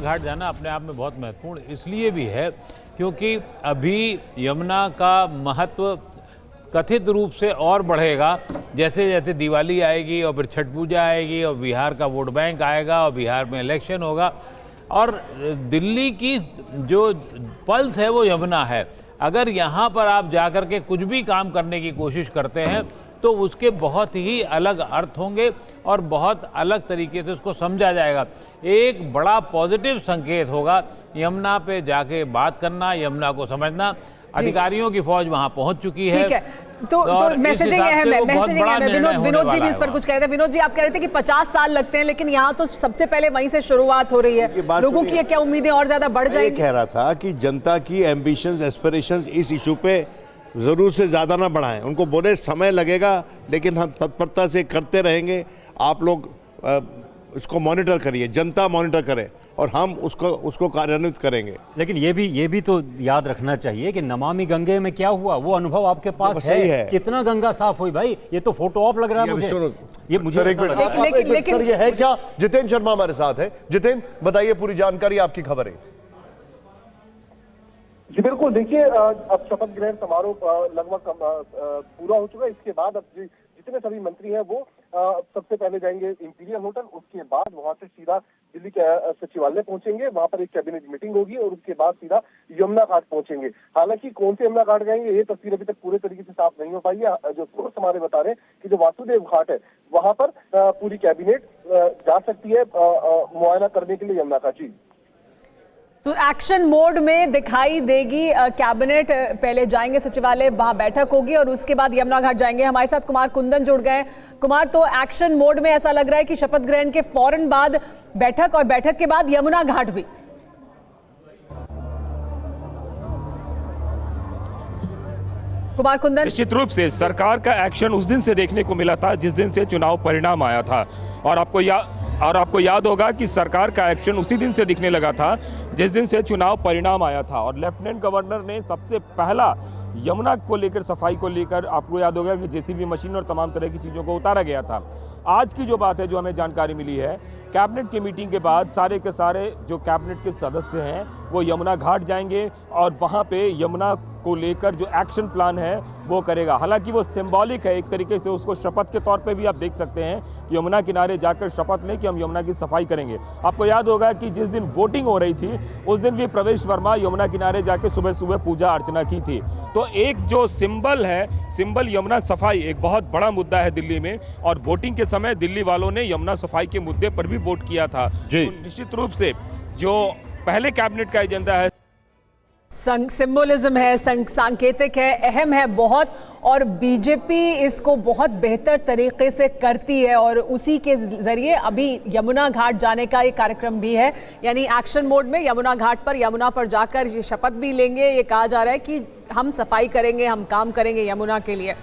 घाट जाना अपने आप में बहुत महत्वपूर्ण इसलिए भी है क्योंकि अभी यमुना का महत्व कथित रूप से और बढ़ेगा जैसे जैसे दिवाली आएगी और फिर छठ पूजा आएगी और बिहार का वोट बैंक आएगा और बिहार में इलेक्शन होगा और दिल्ली की जो पल्स है वो यमुना है। अगर यहाँ पर आप जाकर के कुछ भी काम करने की कोशिश करते हैं तो उसके बहुत ही अलग अर्थ होंगे और बहुत अलग तरीके से उसको समझा जाएगा। एक बड़ा पॉजिटिव संकेत होगा यमुना पे जाके बात करना, यमुना को समझना। अधिकारियों की फौज वहां पहुंच चुकी है। ठीक है, तो मैसेजिंग अहम है, मैसेजिंग अहम है। विनोद जी भी इस पर कुछ कह रहे थे। विनोद जी, आप कह रहे थे कि 50 साल लगते हैं, लेकिन यहाँ तो सबसे पहले वहीं से शुरुआत हो रही है। लोगों की क्या उम्मीदें और ज्यादा बढ़ जाएंगी? कह रहा था कि जनता की एम्बिशंस, एस्पिरेशंस इस इशू पे जरूर से ज्यादा ना बढ़ाएं। उनको बोले समय लगेगा लेकिन हम तत्परता से करते रहेंगे। आप लोग इसको मॉनिटर करिए, जनता मॉनिटर करे और हम उसको कार्यान्वित करेंगे। लेकिन ये भी तो याद रखना चाहिए कि नमामि गंगे में क्या हुआ, वो अनुभव आपके पास है। कितना गंगा साफ हुई भाई, ये तो फोटो ऑप लग रहा है मुझे। ये मुझे लेकिन ये है क्या? जितेंद्र शर्मा हमारे साथ है। जितेंद्र, बताइए पूरी जानकारी, आपकी खबर है। जी बिल्कुल, देखिए अब शपथ ग्रहण समारोह लगभग पूरा हो चुका है। इसके बाद अब जितने सभी मंत्री हैं वो सबसे पहले जाएंगे इंपीरियल होटल, उसके बाद वहां से सीधा दिल्ली के सचिवालय पहुंचेंगे। वहां पर एक कैबिनेट मीटिंग होगी और उसके बाद सीधा यमुना घाट पहुंचेंगे। हालांकि कौन से यमुना घाट जाएंगे ये तस्वीर अभी तक पूरे तरीके से साफ नहीं हो पाई है। जो सोर्स हमारे बता रहे हैं कि जो वासुदेव घाट है वहां पर पूरी कैबिनेट जा सकती है मुआयना करने के लिए यमुना का। जी, तो एक्शन मोड में दिखाई देगी कैबिनेट। पहले जाएंगे सचिवालय, वहां बैठक होगी और उसके बाद यमुना घाट जाएंगे। हमारे साथ कुमार कुंदन जुड़ गए। कुमार, तो एक्शन मोड में ऐसा लग रहा है कि शपथ ग्रहण के फौरन बाद बैठक और बैठक के बाद यमुना घाट भी। कुमार कुंदन, निश्चित रूप से सरकार का एक्शन उस दिन से देखने को मिला था जिस दिन से चुनाव परिणाम आया था और आपको याद होगा कि सरकार का एक्शन उसी दिन से दिखने लगा था जिस दिन से चुनाव परिणाम आया था और लेफ्टिनेंट गवर्नर ने सबसे पहला यमुना को लेकर, सफाई को लेकर, आपको याद होगा कि जेसीबी मशीन और तमाम तरह की चीज़ों को उतारा गया था। आज की जो बात है, जो हमें जानकारी मिली है, कैबिनेट की मीटिंग के बाद सारे के सारे जो कैबिनेट के सदस्य हैं वो यमुना घाट जाएंगे और वहाँ पे यमुना को लेकर जो एक्शन प्लान है वो करेगा। हालांकि वो सिंबॉलिक है, एक तरीके से उसको शपथ के तौर पे भी आप देख सकते हैं कि यमुना किनारे जाकर शपथ लें कि हम यमुना की सफाई करेंगे। आपको याद होगा कि जिस दिन वोटिंग हो रही थी उस दिन भी प्रवेश वर्मा यमुना किनारे जाकर सुबह सुबह पूजा अर्चना की थी। तो एक जो सिंबल है, सिंबल यमुना सफाई एक बहुत बड़ा मुद्दा है दिल्ली में और वोटिंग के समय दिल्ली वालों ने यमुना सफाई के मुद्दे पर भी वोट किया था। तो निश्चित रूप से जो पहले कैबिनेट का एजेंडा है, सिंबोलिज्म है, सांकेतिक है, अहम है बहुत, और बीजेपी इसको बहुत बेहतर तरीके से करती है और उसी के जरिए अभी यमुना घाट जाने का ये कार्यक्रम भी है। यानी एक्शन मोड में यमुना घाट पर, यमुना पर जाकर ये शपथ भी लेंगे। ये कहा जा रहा है कि हम सफाई करेंगे, हम काम करेंगे यमुना के लिए।